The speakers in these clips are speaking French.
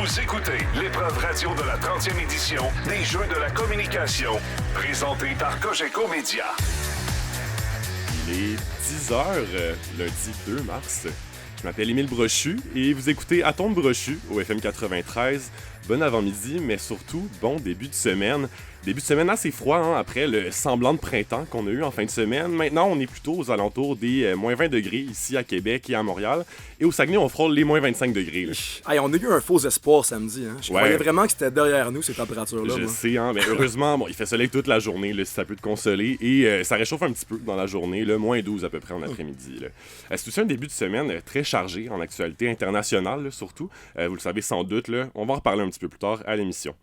Vous écoutez l'épreuve radio de la 30e édition des Jeux de la communication, présenté par Cogeco Média. Il est 10h, lundi 2 mars. Je m'appelle Émile Brochu et vous écoutez Atomes Brochu au FM 93. Bon avant-midi, mais surtout, bon début de semaine. Début de semaine assez froid, hein, après le semblant de printemps qu'on a eu en fin de semaine. Maintenant, on est plutôt aux alentours des moins 20 degrés ici à Québec et à Montréal. Et au Saguenay, on frôle les moins 25 degrés. Là. Hey, on a eu un faux espoir samedi. Hein? Je croyais vraiment que c'était derrière nous, ces températures-là. Je moi. sais, hein, mais heureusement, bon, il fait soleil toute la journée, là, si ça peut te consoler. Et ça réchauffe un petit peu dans la journée, là, moins 12 à peu près en après-midi. Là. C'est aussi un début de semaine très chargé en actualité internationale, là, surtout. Vous le savez sans doute, là, on va en reparler un petit peu plus tard à l'émission.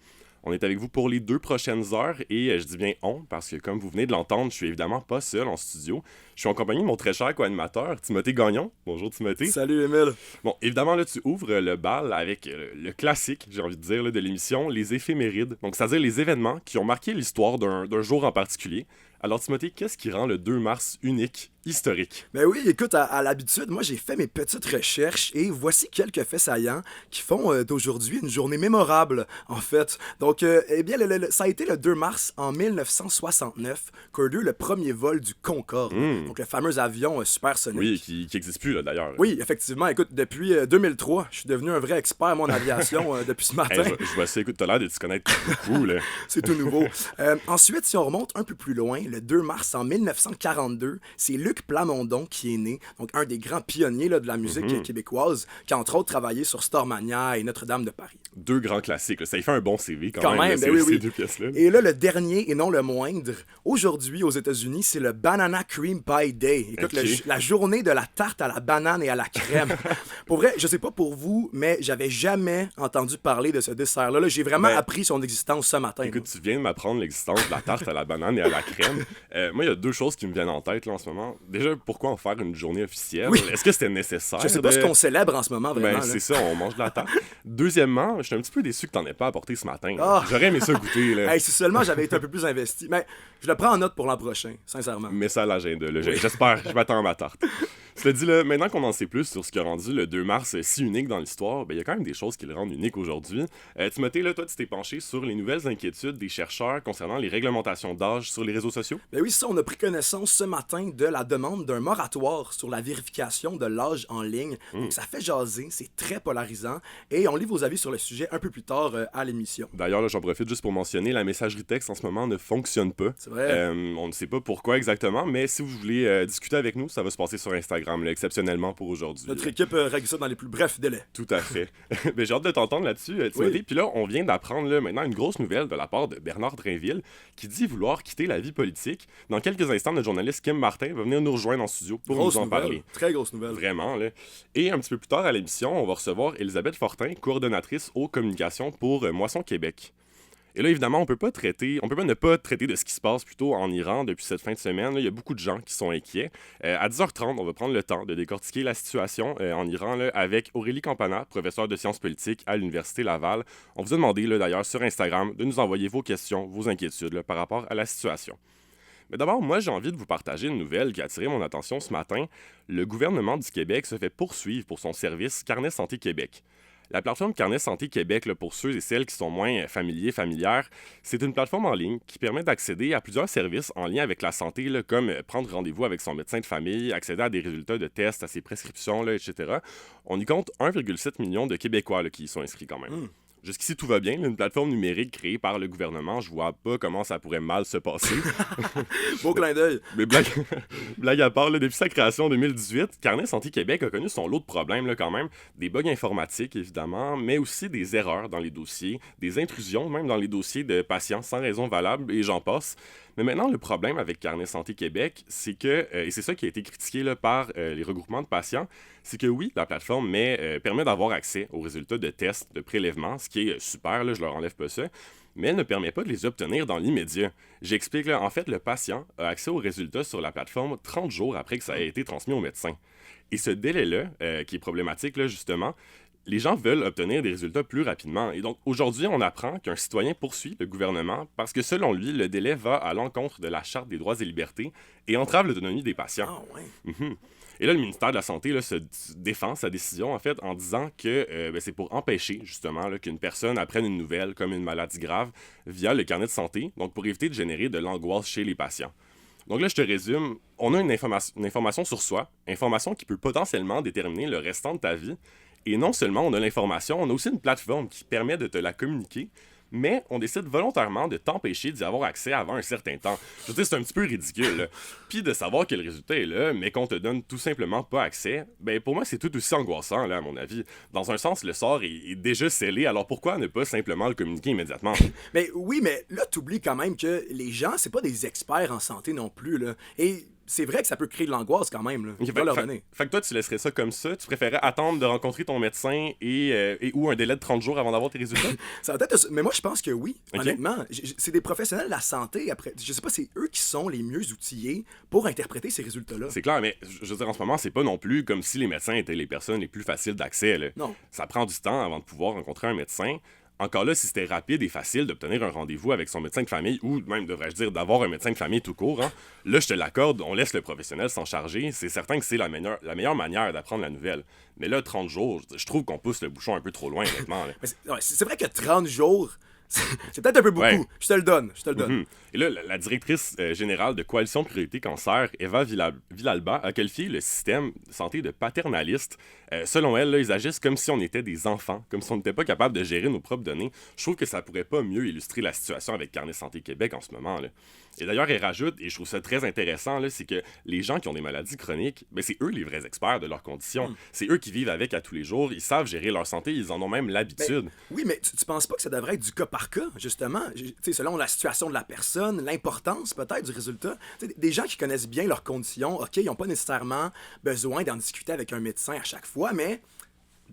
On est avec vous pour les 2 prochaines heures et je dis bien on parce que comme vous venez de l'entendre, je suis évidemment pas seul en studio. Je suis en compagnie de mon très cher co-animateur, Timothée Gagnon. Bonjour Timothée. Salut Émile. Bon, évidemment, là, tu ouvres le bal avec le classique, j'ai envie de dire, là, de l'émission, les éphémérides. Donc, c'est-à-dire les événements qui ont marqué l'histoire d'un jour en particulier. Alors Timothée, qu'est-ce qui rend le 2 mars unique, historique? Ben oui, écoute, à l'habitude, moi j'ai fait mes petites recherches et voici quelques faits saillants qui font d'aujourd'hui une journée mémorable, en fait. Donc, eh bien, ça a été le 2 mars en 1969 qu'a eu lieu le premier vol du Concorde. Donc, le fameux avion supersonique. Oui, qui n'existe plus, là, d'ailleurs. Oui, effectivement. Écoute, depuis 2003, je suis devenu un vrai expert, moi, en aviation depuis ce matin. Hey, je vois ça, écoute, t'as l'air de te connaître beaucoup, là. C'est tout nouveau. Ensuite, si on remonte un peu plus loin, le 2 mars en 1942, c'est Luc Plamondon qui est né, donc un des grands pionniers là, de la musique québécoise, qui a entre autres travaillé sur Starmania et Notre-Dame de Paris. 2 grands classiques, là. Ça y fait un bon CV quand même Ben là, oui, ces 2 pièces-là. Et là, le dernier et non le moindre, aujourd'hui aux États-Unis, c'est le Banana Cream Pie Day. Écoute, Okay. la journée de la tarte à la banane et à la crème. Pour vrai, je sais pas pour vous, mais j'avais jamais entendu parler de ce dessert-là. Là, j'ai vraiment appris son existence ce matin. Écoute, tu viens de m'apprendre l'existence de la tarte à la banane et à la crème. Moi, il y a 2 choses qui me viennent en tête là, en ce moment. Déjà, pourquoi en faire une journée officielle? Oui. Est-ce que c'était nécessaire? Je sais pas ce qu'on célèbre en ce moment, vraiment. Ben, c'est ça, on mange de la tarte. Deuxièmement, je suis un petit peu déçu que t'en aies pas apporté ce matin. Ah. J'aurais aimé ça goûter. Là. Hey, si seulement j'avais été un peu plus investi. Mais je le prends en note pour l'an prochain, sincèrement. Mets ça à l'agenda. Là. J'espère, je m'attends à ma tarte. Cela dit, là, maintenant qu'on en sait plus sur ce qui a rendu le 2 mars si unique dans l'histoire, ben, il y a quand même des choses qui le rendent unique aujourd'hui. Timothée, là, toi, tu t'es penché sur les nouvelles inquiétudes des chercheurs concernant les réglementations d'âge sur les réseaux sociaux? Ben oui, ça, on a pris connaissance ce matin de la demande d'un moratoire sur la vérification de l'âge en ligne. Donc, ça fait jaser, c'est très polarisant. Et on lit vos avis sur le sujet un peu plus tard à l'émission. D'ailleurs, là, j'en profite juste pour mentionner, la messagerie texte en ce moment ne fonctionne pas. C'est vrai. On ne sait pas pourquoi exactement, mais si vous voulez discuter avec nous, ça va se passer sur Instagram, là, exceptionnellement pour aujourd'hui. Notre équipe règle ça dans les plus brefs délais. Tout à fait. Ben, j'ai hâte de t'entendre là-dessus, Timothée. Oui. Puis là, on vient d'apprendre là, maintenant une grosse nouvelle de la part de Bernard Drinville qui dit vouloir quitter la vie politique. Dans quelques instants, notre journaliste Kim Martin va venir nous rejoindre en studio pour Grosse nous en nouvelle. parler. Très grosse nouvelle. Vraiment, là. Et un petit peu plus tard à l'émission, on va recevoir Elisabeth Fortin, coordonnatrice aux communications pour Moisson Québec. Et là, évidemment, on peut ne pas traiter de ce qui se passe plutôt en Iran depuis cette fin de semaine. Là, il y a beaucoup de gens qui sont inquiets. À 10h30, on va prendre le temps de décortiquer la situation en Iran là, avec Aurélie Campana, professeure de sciences politiques à l'Université Laval. On vous a demandé là, d'ailleurs sur Instagram de nous envoyer vos questions, vos inquiétudes là, par rapport à la situation. Mais d'abord, moi, j'ai envie de vous partager une nouvelle qui a attiré mon attention ce matin. Le gouvernement du Québec se fait poursuivre pour son service Carnet Santé Québec. La plateforme Carnet Santé Québec, là, pour ceux et celles qui sont moins familières, c'est une plateforme en ligne qui permet d'accéder à plusieurs services en lien avec la santé, là, comme prendre rendez-vous avec son médecin de famille, accéder à des résultats de tests, à ses prescriptions, là, etc. On y compte 1,7 million de Québécois là, qui y sont inscrits quand même. Jusqu'ici, tout va bien. Une plateforme numérique créée par le gouvernement, je vois pas comment ça pourrait mal se passer. Beau clin d'œil. Mais blague à part, là, depuis sa création en 2018, Carnet Santé Québec a connu son lot de problèmes là, quand même. Des bugs informatiques, évidemment, mais aussi des erreurs dans les dossiers, des intrusions même dans les dossiers de patients sans raison valable, et j'en passe. Mais maintenant, le problème avec Carnet Santé Québec, c'est que, et c'est ça qui a été critiqué là, par les regroupements de patients, c'est que oui, la plateforme permet d'avoir accès aux résultats de tests, de prélèvements, ce qui est super, là, je leur enlève pas ça, mais elle ne permet pas de les obtenir dans l'immédiat. J'explique, là, en fait, le patient a accès aux résultats sur la plateforme 30 jours après que ça ait été transmis au médecin. Et ce délai-là, qui est problématique, là, justement, les gens veulent obtenir des résultats plus rapidement. Et donc, aujourd'hui, on apprend qu'un citoyen poursuit le gouvernement parce que, selon lui, le délai va à l'encontre de la Charte des droits et libertés et entrave l'autonomie des patients. Ah ouais. Et là, le ministère de la Santé là, se défend sa décision, en fait, en disant que c'est pour empêcher, justement, là, qu'une personne apprenne une nouvelle comme une maladie grave via le carnet de santé, donc pour éviter de générer de l'angoisse chez les patients. Donc là, je te résume, on a une information sur soi, information qui peut potentiellement déterminer le restant de ta vie. Et non seulement on a l'information, on a aussi une plateforme qui permet de te la communiquer, mais on décide volontairement de t'empêcher d'y avoir accès avant un certain temps. Je veux dire, c'est un petit peu ridicule, là. Puis de savoir que le résultat est là, mais qu'on te donne tout simplement pas accès, ben pour moi, c'est tout aussi angoissant, là, à mon avis. Dans un sens, le sort est déjà scellé, alors pourquoi ne pas simplement le communiquer immédiatement? Mais oui, mais là, t'oublies quand même que les gens, c'est pas des experts en santé non plus, là. Et c'est vrai que ça peut créer de l'angoisse quand même, là. Okay, Faut leur donner. Fait que toi, tu laisserais ça comme ça? Tu préférais attendre de rencontrer ton médecin et ou un délai de 30 jours avant d'avoir tes résultats? Ça va être... Mais moi, je pense que oui, Ok. honnêtement. C'est des professionnels de la santé, après. Je sais pas, c'est eux qui sont les mieux outillés pour interpréter ces résultats-là. C'est clair, mais je veux dire, en ce moment, c'est pas non plus comme si les médecins étaient les personnes les plus faciles d'accès, là. Non. Ça prend du temps avant de pouvoir rencontrer un médecin. Encore là, si c'était rapide et facile d'obtenir un rendez-vous avec son médecin de famille, ou même, devrais-je dire, d'avoir un médecin de famille tout court, hein, là, je te l'accorde, on laisse le professionnel s'en charger. C'est certain que c'est la meilleure manière d'apprendre la nouvelle. Mais là, 30 jours, je trouve qu'on pousse le bouchon un peu trop loin, honnêtement, là. Mais c'est vrai que 30 jours, c'est peut-être un peu beaucoup. Ouais. Je te le donne, je te le donne. Mhm. Et là, la directrice générale de Coalition Priorité Cancer, Eva Villalba, a qualifié le système de santé de paternaliste. Selon elle, là, ils agissent comme si on était des enfants, comme si on n'était pas capable de gérer nos propres données. Je trouve que ça pourrait pas mieux illustrer la situation avec Carnet Santé Québec en ce moment, là. Et d'ailleurs, elle rajoute, et je trouve ça très intéressant, là, c'est que les gens qui ont des maladies chroniques, ben, c'est eux les vrais experts de leurs conditions. C'est eux qui vivent avec à tous les jours, ils savent gérer leur santé, ils en ont même l'habitude. Oui, mais tu penses pas que ça devrait être du cas par cas, justement? Tu sais, selon la situation de la personne, l'importance peut-être du résultat. Tu sais, des gens qui connaissent bien leurs conditions, OK, ils n'ont pas nécessairement besoin d'en discuter avec un médecin à chaque fois, mais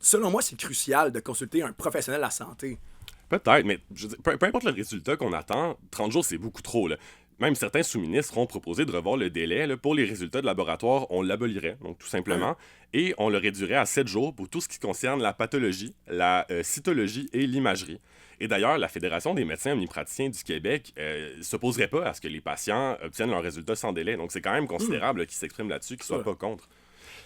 selon moi, c'est crucial de consulter un professionnel de la santé. Peut-être, mais je veux dire, peu importe le résultat qu'on attend, 30 jours, c'est beaucoup trop, là. Même certains sous-ministres ont proposé de revoir le délai. Là, pour les résultats de laboratoire, on l'abolirait, donc tout simplement, et on le réduirait à 7 jours pour tout ce qui concerne la pathologie, la cytologie et l'imagerie. Et d'ailleurs, la Fédération des médecins omnipraticiens du Québec s'opposerait pas à ce que les patients obtiennent leurs résultats sans délai. Donc c'est quand même considérable là, qu'ils s'expriment là-dessus, qu'ils soient pas contre.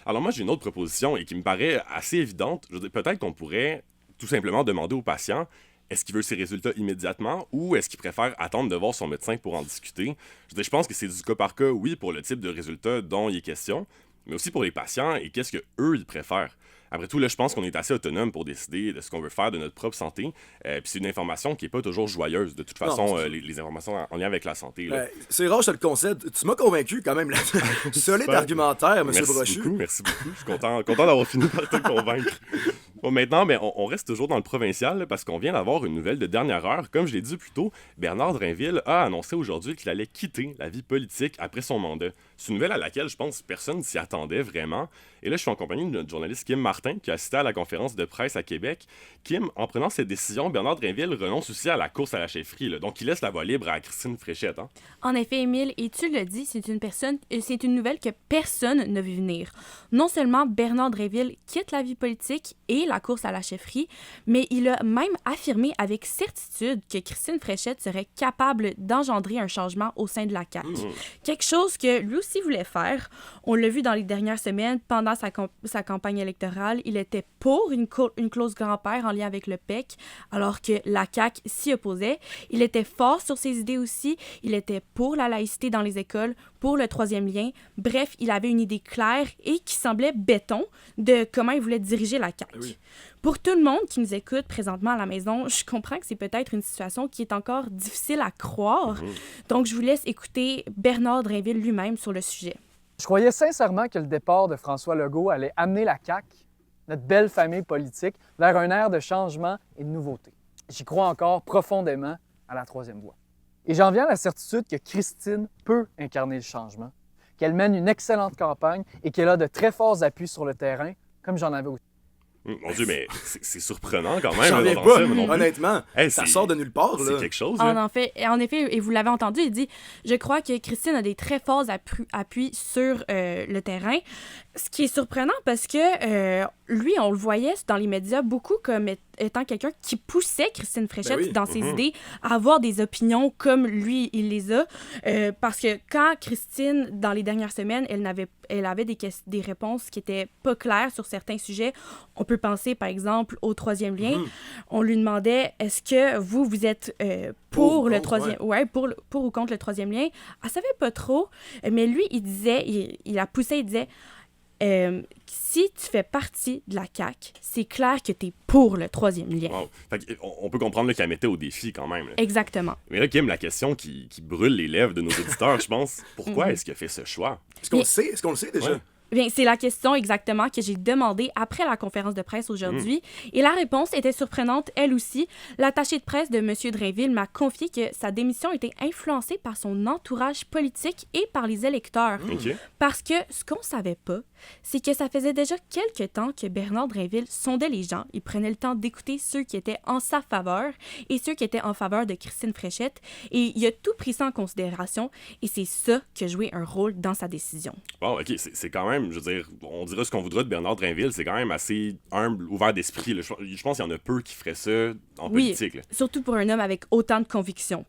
Alors moi, j'ai une autre proposition et qui me paraît assez évidente. Je veux dire, peut-être qu'on pourrait tout simplement demander aux patients est-ce qu'il veut ses résultats immédiatement ou est-ce qu'il préfère attendre de voir son médecin pour en discuter? Je pense que c'est du cas par cas, oui, pour le type de résultat dont il est question, mais aussi pour les patients et qu'est-ce qu'eux, ils préfèrent. Après tout, là, je pense qu'on est assez autonome pour décider de ce qu'on veut faire de notre propre santé. Puis c'est une information qui n'est pas toujours joyeuse, de toute façon, les informations en lien avec la santé. Là. C'est rare, je te le concède. Tu m'as convaincu quand même. Solide argumentaire, M. Brochu. Merci beaucoup. Je suis content d'avoir fini par te convaincre. Bon, maintenant, mais on reste toujours dans le provincial là, parce qu'on vient d'avoir une nouvelle de dernière heure. Comme je l'ai dit plus tôt, Bernard Drinville a annoncé aujourd'hui qu'il allait quitter la vie politique après son mandat. C'est une nouvelle à laquelle je pense personne s'y attendait vraiment. Et là, je suis en compagnie de notre journaliste Kim Martin qui a assisté à la conférence de presse à Québec. Kim, en prenant cette décision, Bernard Drinville renonce aussi à la course à la chefferie. Là. Donc, il laisse la voie libre à Christine Fréchette. Hein? En effet, Émile, et tu le dis, c'est une nouvelle que personne ne vu venir. Non seulement Bernard Drinville quitte la vie politique et la course à la chefferie, mais il a même affirmé avec certitude que Christine Fréchette serait capable d'engendrer un changement au sein de la CAQ. Quelque chose que lui aussi voulait faire. On l'a vu dans les dernières semaines, pendant sa campagne électorale, il était pour une clause grand-père en lien avec le PEC, alors que la CAQ s'y opposait. Il était fort sur ses idées aussi. Il était pour la laïcité dans les écoles, pour le troisième lien. Bref, il avait une idée claire et qui semblait béton de comment il voulait diriger la CAQ. Oui. Pour tout le monde qui nous écoute présentement à la maison, je comprends que c'est peut-être une situation qui est encore difficile à croire. Donc, je vous laisse écouter Bernard Drinville lui-même sur le sujet. Je croyais sincèrement que le départ de François Legault allait amener la CAQ, notre belle famille politique, vers un air de changement et de nouveauté. J'y crois encore profondément à la troisième voie. Et j'en viens à la certitude que Christine peut incarner le changement, qu'elle mène une excellente campagne et qu'elle a de très forts appuis sur le terrain, comme j'en avais aussi. Mon Dieu, mais c'est surprenant quand même. J'en là, ai d'entendre pas, ça, moi non plus. honnêtement. Hey, ça c'est- sort de nulle part, là. C'est quelque chose. Là. En effet, et vous l'avez entendu, il dit « Je crois que Christine a des très forts appuis sur le terrain », ce qui est surprenant parce que lui, on le voyait dans les médias beaucoup comme étant quelqu'un qui poussait Christine Fréchette dans ses idées à avoir des opinions comme lui, il les a. Parce que quand Christine, dans les dernières semaines, elle avait des réponses qui étaient pas claires sur certains sujets, on peut penser, par exemple, au troisième lien. On lui demandait, est-ce que vous êtes pour le troisième... Ouais, pour ou contre le troisième lien? Elle savait pas trop, mais lui, il disait, il a poussé, il disait... si tu fais partie de la CAQ, c'est clair que tu es pour le troisième lien. Wow. Fait on peut comprendre là, qu'elle mettait au défi quand même. Là. Exactement. Mais là, Kim, la question qui brûle les lèvres de nos auditeurs, je pense, pourquoi est-ce qu'il a fait ce choix? Est-ce qu'on le sait? Est-ce qu'on le sait déjà? Ouais. Bien, c'est la question exactement que j'ai demandée après la conférence de presse aujourd'hui. Et la réponse était surprenante, elle aussi. L'attaché de presse de M. Drainville m'a confié que sa démission était influencée par son entourage politique et par les électeurs. OK. Parce que ce qu'on savait pas, c'est que ça faisait déjà quelques temps que Bernard Drainville sondait les gens. Il prenait le temps d'écouter ceux qui étaient en sa faveur et ceux qui étaient en faveur de Christine Fréchette. Et il a tout pris ça en considération. Et c'est ça qui a joué un rôle dans sa décision. Wow, OK, c'est quand même, je veux dire, on dira ce qu'on voudra de Bernard Drainville, c'est quand même assez humble, ouvert d'esprit. Là. Je pense qu'il y en a peu qui feraient ça en politique. Là. Surtout pour un homme avec autant de convictions.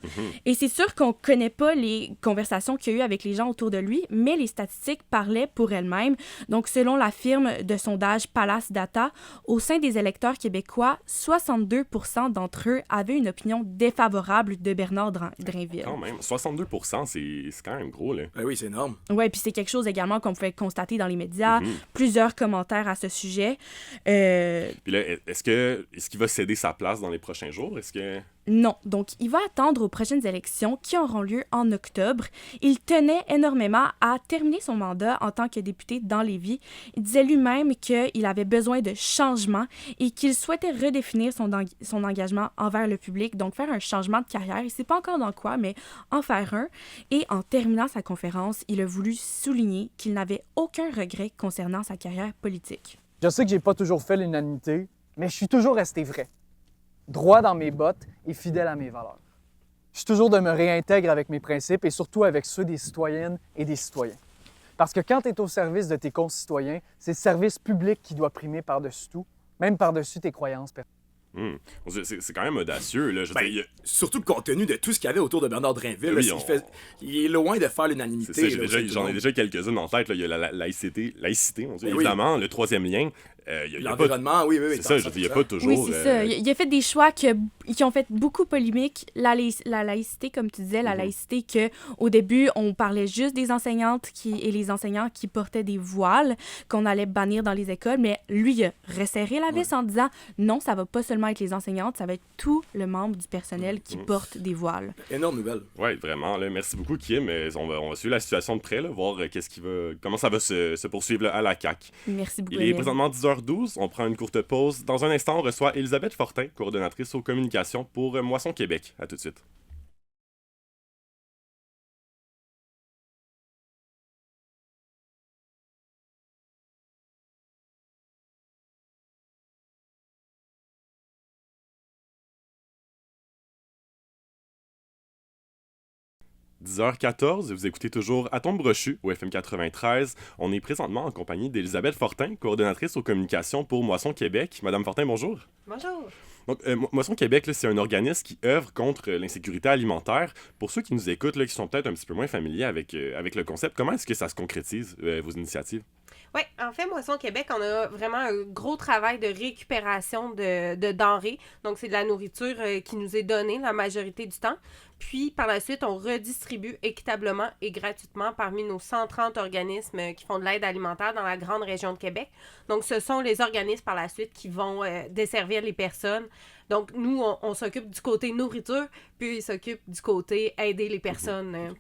Et c'est sûr qu'on connaît pas les conversations qu'il y a eu avec les gens autour de lui, mais les statistiques parlaient pour elles-mêmes. Donc, selon la firme de sondage Palace Data, au sein des électeurs québécois, 62% d'entre eux avaient une opinion défavorable de Bernard Drainville. Quand même, 62%, c'est quand même gros. Là. Ben oui, c'est énorme. Oui, puis c'est quelque chose également qu'on pouvait constater dans les médias, plusieurs commentaires à ce sujet. Puis là, est-ce qu'il va céder sa place dans les prochains jours? Est-ce que... Non. Donc, il va attendre aux prochaines élections qui auront lieu en octobre. Il tenait énormément à terminer son mandat en tant que député dans Lévis. Il disait lui-même qu'il avait besoin de changement et qu'il souhaitait redéfinir son engagement envers le public, donc faire un changement de carrière. Il ne sait pas encore dans quoi, mais en faire un. Et en terminant sa conférence, il a voulu souligner qu'il n'avait aucun regret concernant sa carrière politique. Je sais que j'ai pas toujours fait l'unanimité, mais je suis toujours resté vrai. Droit dans mes bottes et fidèle à mes valeurs. Je suis toujours de me réintégrer avec mes principes et surtout avec ceux des citoyennes et des citoyens. Parce que quand tu es au service de tes concitoyens, c'est le service public qui doit primer par-dessus tout, même par-dessus tes croyances personnelles. C'est quand même audacieux. Là. Je veux dire, Surtout compte tenu de tout ce qu'il y avait autour de Bernard Drainville. Oui, là, il est loin de faire l'unanimité. c'est ça, là, j'en ai déjà quelques-unes en tête. Là. Il y a la laïcité mon Dieu, Ben évidemment, le troisième lien. Il y a l'environnement, oui. C'est ça, je veux dire, il n'y a pas toujours... Oui, c'est ça. Il a fait des choix qui ont fait beaucoup polémique. La laïcité, comme tu disais, la laïcité qu'au début, on parlait juste des enseignantes et les enseignants qui portaient des voiles qu'on allait bannir dans les écoles, mais lui, il a resserré la vis en disant non, ça va pas seulement être les enseignantes, ça va être tout le membre du personnel qui porte des voiles. Énorme nouvelle. Oui, vraiment. Là, merci beaucoup, Kim. On va suivre la situation de près, là, voir comment ça va se poursuivre là, à la CAQ. Merci beaucoup. Il est présentement 10h12. On prend une courte pause. Dans un instant, on reçoit Elisabeth Fortin, coordonnatrice aux communications pour Moisson Québec. À tout de suite. « 10h14, vous écoutez toujours À ton brochu au FM 93. On est présentement en compagnie d'Elisabeth Fortin, coordonnatrice aux communications pour Moisson Québec. Madame Fortin, bonjour. Bonjour. Donc, Moisson Québec, là, c'est un organisme qui œuvre contre l'insécurité alimentaire. Pour ceux qui nous écoutent, là, qui sont peut-être un petit peu moins familiers avec le concept, comment est-ce que ça se concrétise, vos initiatives? Oui, en fait, Moisson Québec, on a vraiment un gros travail de récupération de denrées. Donc, c'est de la nourriture qui nous est donnée la majorité du temps. Puis, par la suite, on redistribue équitablement et gratuitement parmi nos 130 organismes qui font de l'aide alimentaire dans la grande région de Québec. Donc, ce sont les organismes, par la suite, qui vont desservir les personnes. Donc, nous, on s'occupe du côté nourriture, puis ils s'occupent du côté aider les personnes.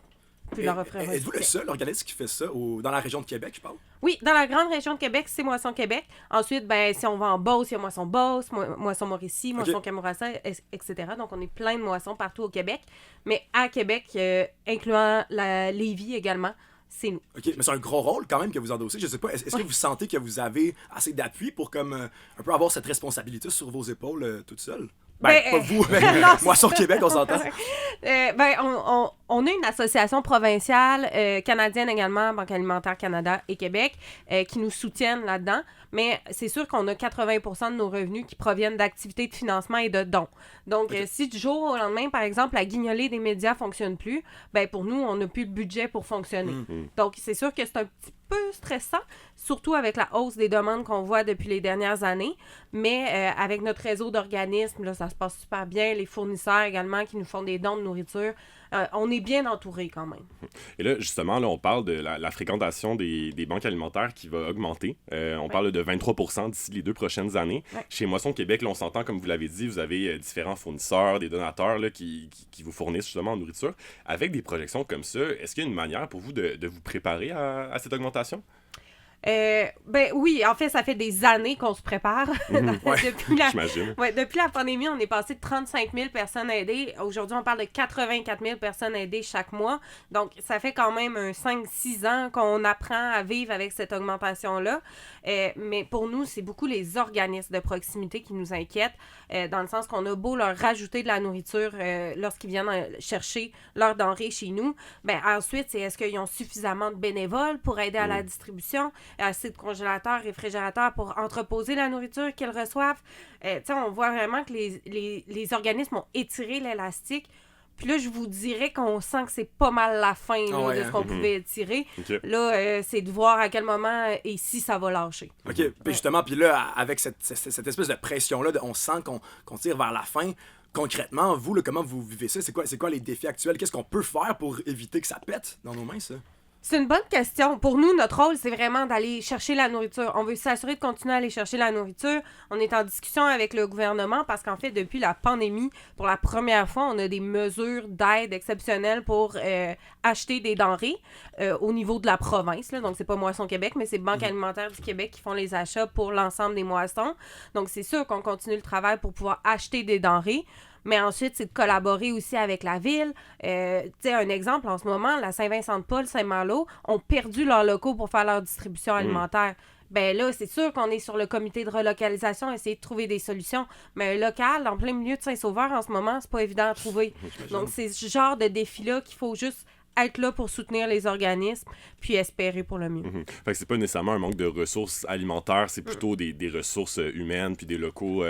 Puis leur offrir un Êtes-vous le soutien. seul organisme qui fait ça dans la région de Québec, je parle? Oui, dans la grande région de Québec, c'est Moisson Québec. Ensuite, ben, si on va en Beauce, il y a Moisson Beauce, Moisson Mauricie, Moisson Kamouraska, etc. Donc, on est plein de moissons partout au Québec. Mais à Québec, incluant la Lévis également, c'est nous. OK, mais c'est un gros rôle quand même que vous endossez. Je sais pas, est-ce que vous sentez que vous avez assez d'appui pour comme un peu avoir cette responsabilité sur vos épaules toute seule? Ben, pas vous, mais Non, Moisson Québec, on s'entend. Ben, On a une association provinciale canadienne également, Banque alimentaire Canada et Québec, qui nous soutiennent là-dedans. Mais c'est sûr qu'on a 80% de nos revenus qui proviennent d'activités de financement et de dons. Donc, si du jour au lendemain, par exemple, la guignolée des médias ne fonctionne plus, ben pour nous, on n'a plus le budget pour fonctionner. Donc, c'est sûr que c'est un petit peu stressant, surtout avec la hausse des demandes qu'on voit depuis les dernières années. Mais avec notre réseau d'organismes, là, ça se passe super bien. Les fournisseurs également qui nous font des dons de nourriture. On est bien entouré quand même. Et là, justement, là, on parle de la fréquentation des banques alimentaires qui va augmenter. On parle de 23% d'ici les 2 prochaines années. Chez Moisson Québec, là, on s'entend, comme vous l'avez dit, vous avez différents fournisseurs, des donateurs là, qui vous fournissent justement en nourriture. Avec des projections comme ça, est-ce qu'il y a une manière pour vous de vous préparer à cette augmentation? Ben oui, en fait, ça fait des années qu'on se prépare. Depuis la pandémie, on est passé de 35 000 personnes aidées. Aujourd'hui, on parle de 84 000 personnes aidées chaque mois. Donc, ça fait quand même 5-6 ans qu'on apprend à vivre avec cette augmentation-là. Mais pour nous, c'est beaucoup les organismes de proximité qui nous inquiètent, dans le sens qu'on a beau leur rajouter de la nourriture lorsqu'ils viennent chercher leurs denrées chez nous. Ben ensuite, c'est est-ce qu'ils ont suffisamment de bénévoles pour aider à la distribution? Assez de congélateurs, réfrigérateurs pour entreposer la nourriture qu'ils reçoivent. On voit vraiment que les organismes ont étiré l'élastique. Puis là, je vous dirais qu'on sent que c'est pas mal la fin de ce qu'on pouvait étirer. Là, c'est de voir à quel moment et si ça va lâcher. OK. Puis justement, puis là, avec cette espèce de pression-là, on sent qu'on tire vers la fin. Concrètement, vous, là, comment vous vivez ça? C'est quoi les défis actuels? Qu'est-ce qu'on peut faire pour éviter que ça pète dans nos mains, ça? C'est une bonne question. Pour nous, notre rôle, c'est vraiment d'aller chercher la nourriture. On veut s'assurer de continuer à aller chercher la nourriture. On est en discussion avec le gouvernement parce qu'en fait, depuis la pandémie, pour la première fois, on a des mesures d'aide exceptionnelles pour acheter des denrées au niveau de la province. Là. Donc, c'est pas Moisson Québec, mais c'est Banque alimentaire du Québec qui font les achats pour l'ensemble des moissons. Donc, c'est sûr qu'on continue le travail pour pouvoir acheter des denrées. Mais ensuite, c'est de collaborer aussi avec la ville. Tu sais, un exemple, en ce moment, la Saint-Vincent-de-Paul, Saint-Malo ont perdu leurs locaux pour faire leur distribution alimentaire. Ben là, c'est sûr qu'on est sur le comité de relocalisation, essayer de trouver des solutions. Mais un local, en plein milieu de Saint-Sauveur, en ce moment, c'est pas évident à trouver. Donc, c'est ce genre de défi-là qu'il faut juste être là pour soutenir les organismes, puis espérer pour le mieux. Fait que c'est pas nécessairement un manque de ressources alimentaires, c'est plutôt des ressources humaines, puis des locaux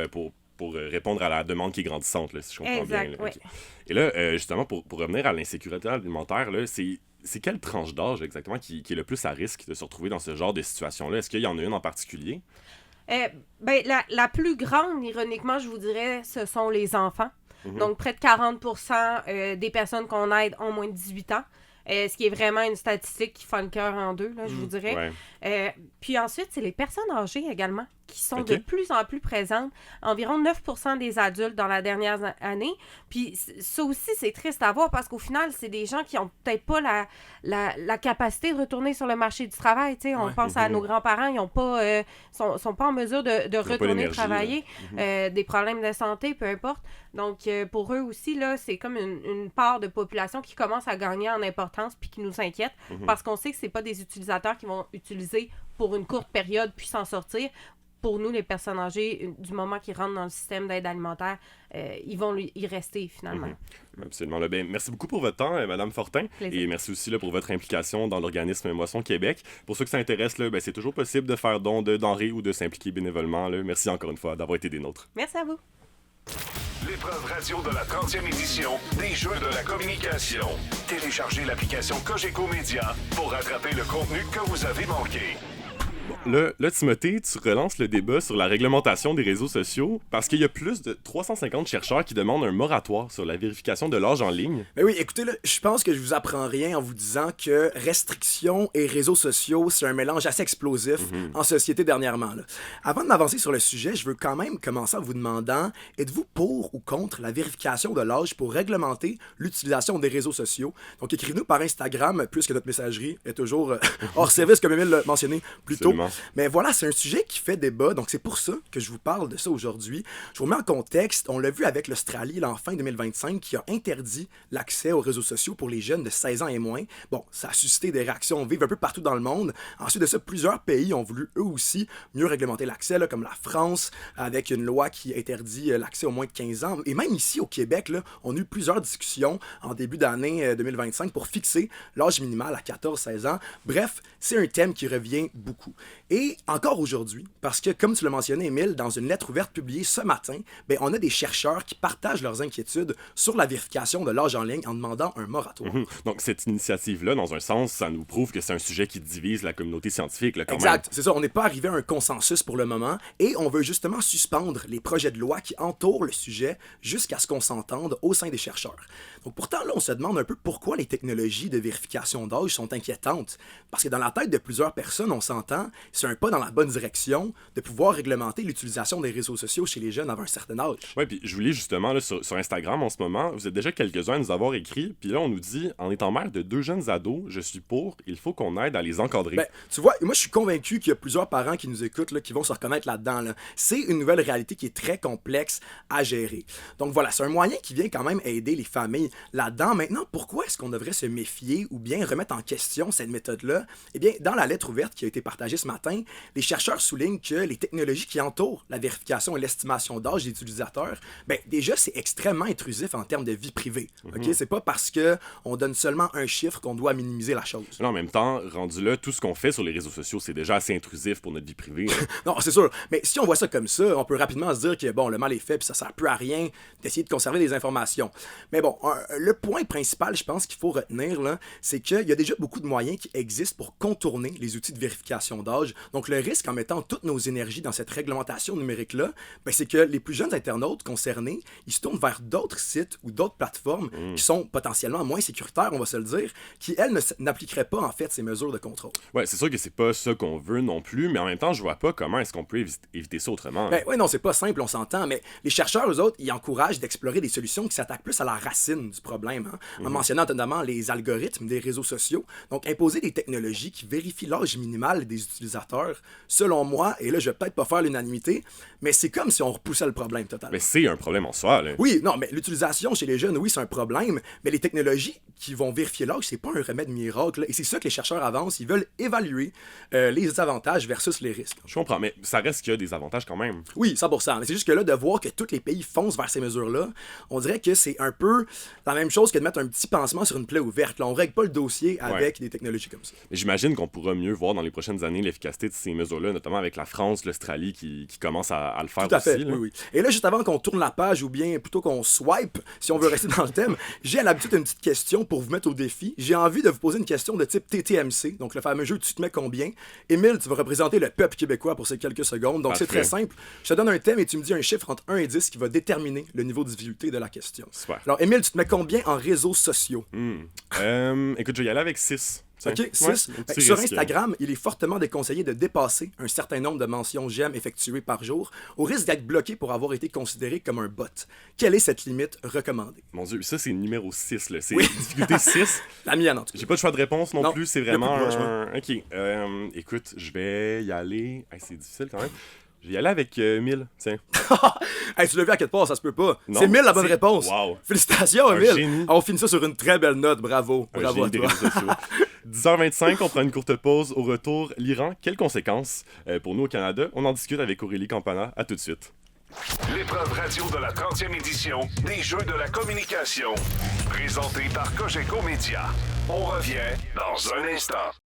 pour répondre à la demande qui est grandissante, là, si je comprends bien. Là. Oui. Okay. Et là, justement, pour revenir à l'insécurité alimentaire, là, c'est quelle tranche d'âge exactement qui est le plus à risque de se retrouver dans ce genre de situation-là? Est-ce qu'il y en a une en particulier? Ben, la plus grande, ironiquement, je vous dirais, ce sont les enfants. Donc, près de 40% des personnes qu'on aide ont moins de 18 ans. Ce qui est vraiment une statistique qui fait le cœur en deux, là, je vous dirais. Puis ensuite, c'est les personnes âgées également qui sont de plus en plus présentes. Environ 9% des adultes dans la dernière année. Puis ça aussi, c'est triste à voir parce qu'au final, c'est des gens qui ont peut-être pas la capacité de retourner sur le marché du travail. T'sais. On pense à nos grands-parents, ils ont pas, sont pas en mesure de retourner travailler. Des problèmes de santé, peu importe. Donc, pour eux aussi, là, c'est comme une part de population qui commence à gagner en importance puis qui nous inquiète parce qu'on sait que c'est pas des utilisateurs qui vont utiliser pour une courte période puis s'en sortir. Pour nous, les personnes âgées, du moment qu'ils rentrent dans le système d'aide alimentaire, ils vont y rester finalement. Absolument. Là, ben, merci beaucoup pour votre temps, Mme Fortin. Plaisir. Et merci aussi là, pour votre implication dans l'organisme Moisson Québec. Pour ceux que ça intéresse, là, ben, c'est toujours possible de faire don de denrées ou de s'impliquer bénévolement. Là. Merci encore une fois d'avoir été des nôtres. Merci à vous. L'épreuve radio de la 30e édition des Jeux de la communication. Téléchargez l'application Cogeco Média pour rattraper le contenu que vous avez manqué. Là, Timothée, tu relances le débat sur la réglementation des réseaux sociaux parce qu'il y a plus de 350 chercheurs qui demandent un moratoire sur la vérification de l'âge en ligne. Mais oui, écoutez, là, je pense que je vous apprends rien en vous disant que restrictions et réseaux sociaux, c'est un mélange assez explosif en société dernièrement. Là. Avant de m'avancer sur le sujet, je veux quand même commencer en vous demandant, êtes-vous pour ou contre la vérification de l'âge pour réglementer l'utilisation des réseaux sociaux? Donc écrivez-nous par Instagram, puisque notre messagerie est toujours hors service, comme Émile l'a mentionné plus tôt. Mais voilà, c'est un sujet qui fait débat, donc c'est pour ça que je vous parle de ça aujourd'hui. Je vous mets en contexte, on l'a vu avec l'Australie en fin 2025 qui a interdit l'accès aux réseaux sociaux pour les jeunes de 16 ans et moins. Bon, ça a suscité des réactions vives un peu partout dans le monde. Ensuite de ça, plusieurs pays ont voulu eux aussi mieux réglementer l'accès, là, comme la France, avec une loi qui interdit l'accès aux moins de 15 ans. Et même ici au Québec, là, on a eu plusieurs discussions en début d'année 2025 pour fixer l'âge minimal à 14-16 ans. Bref, c'est un thème qui revient beaucoup. Et encore aujourd'hui, parce que comme tu l'as mentionné, Émile, dans une lettre ouverte publiée ce matin, ben, on a des chercheurs qui partagent leurs inquiétudes sur la vérification de l'âge en ligne en demandant un moratoire. Donc cette initiative-là, dans un sens, ça nous prouve que c'est un sujet qui divise la communauté scientifique, là, quand Exact, même. c'est ça, on n'est pas arrivé à un consensus pour le moment et on veut justement suspendre les projets de loi qui entourent le sujet jusqu'à ce qu'on s'entende au sein des chercheurs. Donc pourtant, là, on se demande un peu pourquoi les technologies de vérification d'âge sont inquiétantes. Parce que dans la tête de plusieurs personnes, on s'entend, c'est un pas dans la bonne direction de pouvoir réglementer l'utilisation des réseaux sociaux chez les jeunes avant un certain âge. Ouais, puis je vous lis justement là, sur Instagram en ce moment, vous êtes déjà quelques-uns à nous avoir écrit, puis là on nous dit, en étant mère de 2 jeunes ados, je suis pour, il faut qu'on aide à les encadrer. Ben, tu vois, moi je suis convaincu qu'il y a plusieurs parents qui nous écoutent, là, qui vont se reconnaître là-dedans. Là. C'est une nouvelle réalité qui est très complexe à gérer. Donc voilà, c'est un moyen qui vient quand même aider les familles là-dedans. Maintenant, pourquoi est-ce qu'on devrait se méfier ou bien remettre en question cette méthode-là? Eh bien, dans la lettre ouverte qui a été partagée ce matin, les chercheurs soulignent que les technologies qui entourent la vérification et l'estimation d'âge des utilisateurs, ben déjà, c'est extrêmement intrusif en termes de vie privée. OK? C'est pas parce que on donne seulement un chiffre qu'on doit minimiser la chose. Là, en même temps, rendu là, tout ce qu'on fait sur les réseaux sociaux, c'est déjà assez intrusif pour notre vie privée. Hein. Non, c'est sûr. Mais si on voit ça comme ça, on peut rapidement se dire que bon, le mal est fait puis ça sert plus à rien d'essayer de conserver des informations. Mais bon, le point principal, je pense qu'il faut retenir, là, c'est qu'il y a déjà beaucoup de moyens qui existent pour contourner les outils de vérification d'âge. Donc le risque en mettant toutes nos énergies dans cette réglementation numérique-là, ben, c'est que les plus jeunes internautes concernés, ils se tournent vers d'autres sites ou d'autres plateformes qui sont potentiellement moins sécuritaires, on va se le dire, qui, elles, n'appliqueraient pas en fait ces mesures de contrôle. Ouais, c'est sûr que c'est pas ça qu'on veut non plus, mais en même temps, je vois pas comment est-ce qu'on peut éviter ça autrement. Ben, oui, non, c'est pas simple, on s'entend, mais les chercheurs, eux autres, ils encouragent d'explorer des solutions qui s'attaquent plus à la racine du problème, hein, en mentionnant notamment les algorithmes des réseaux sociaux. Donc, imposer des technologies qui vérifient l'âge minimal des utilisateurs, selon moi, et là, je vais peut-être pas faire l'unanimité, mais c'est comme si on repoussait le problème totalement. Mais c'est un problème en soi, là. Oui, non, mais l'utilisation chez les jeunes, oui, c'est un problème, mais les technologies qui vont vérifier l'âge, c'est pas un remède miracle, là, et c'est ça que les chercheurs avancent, ils veulent évaluer les avantages versus les risques. Je comprends, mais ça reste qu'il y a des avantages quand même. Oui, 100%. Mais c'est juste que là, de voir que tous les pays foncent vers ces mesures-là, on dirait que c'est un peu la même chose que de mettre un petit pansement sur une plaie ouverte. Là, on règle pas le dossier avec des technologies comme ça. Mais j'imagine qu'on pourra mieux voir dans les prochaines années l'efficacité de ces mesures-là, notamment avec la France, l'Australie qui commencent à le faire Tout à fait, aussi. Là. oui. Et là, juste avant qu'on tourne la page, ou bien plutôt qu'on swipe, si on veut rester dans le thème, j'ai à l'habitude une petite question pour vous mettre au défi. J'ai envie de vous poser une question de type TTMC, donc le fameux jeu Tu te mets combien. Émile, tu vas représenter le peuple québécois pour ces quelques secondes. Donc c'est très simple. Je te donne un thème et tu me dis un chiffre entre 1 et 10 qui va déterminer le niveau de difficulté de la question. Super. Alors, Émile, tu te mets combien en réseaux sociaux? Écoute, je vais y aller avec 6. OK, 6. Sur Instagram, il est fortement déconseillé de dépasser un certain nombre de mentions j'aime effectuées par jour, au risque d'être bloqué pour avoir été considéré comme un bot. Quelle est cette limite recommandée? Mon Dieu, ça c'est numéro 6, là. C'est difficulté 6. La mienne, en tout cas. J'ai pas de choix de réponse non plus, c'est vraiment y a plus de un... OK, écoute, je vais y aller... c'est difficile quand même. Je vais y aller avec 1000, tiens. Hey, tu l'as vu à quelque part, ça se peut pas. Non, c'est 1000 la bonne c'est- réponse. Wow. Félicitations, Un Émile. génie. On finit ça sur une très belle note, bravo. Un Bravo à génie des toi. réseaux sociaux. 10h25, on prend une courte pause. Au retour, l'Iran, quelles conséquences pour nous au Canada? On en discute avec Aurélie Campana. À tout de suite. L'épreuve radio de la 30e édition des Jeux de la communication. Présentée par Cogeco Média. On revient dans un instant.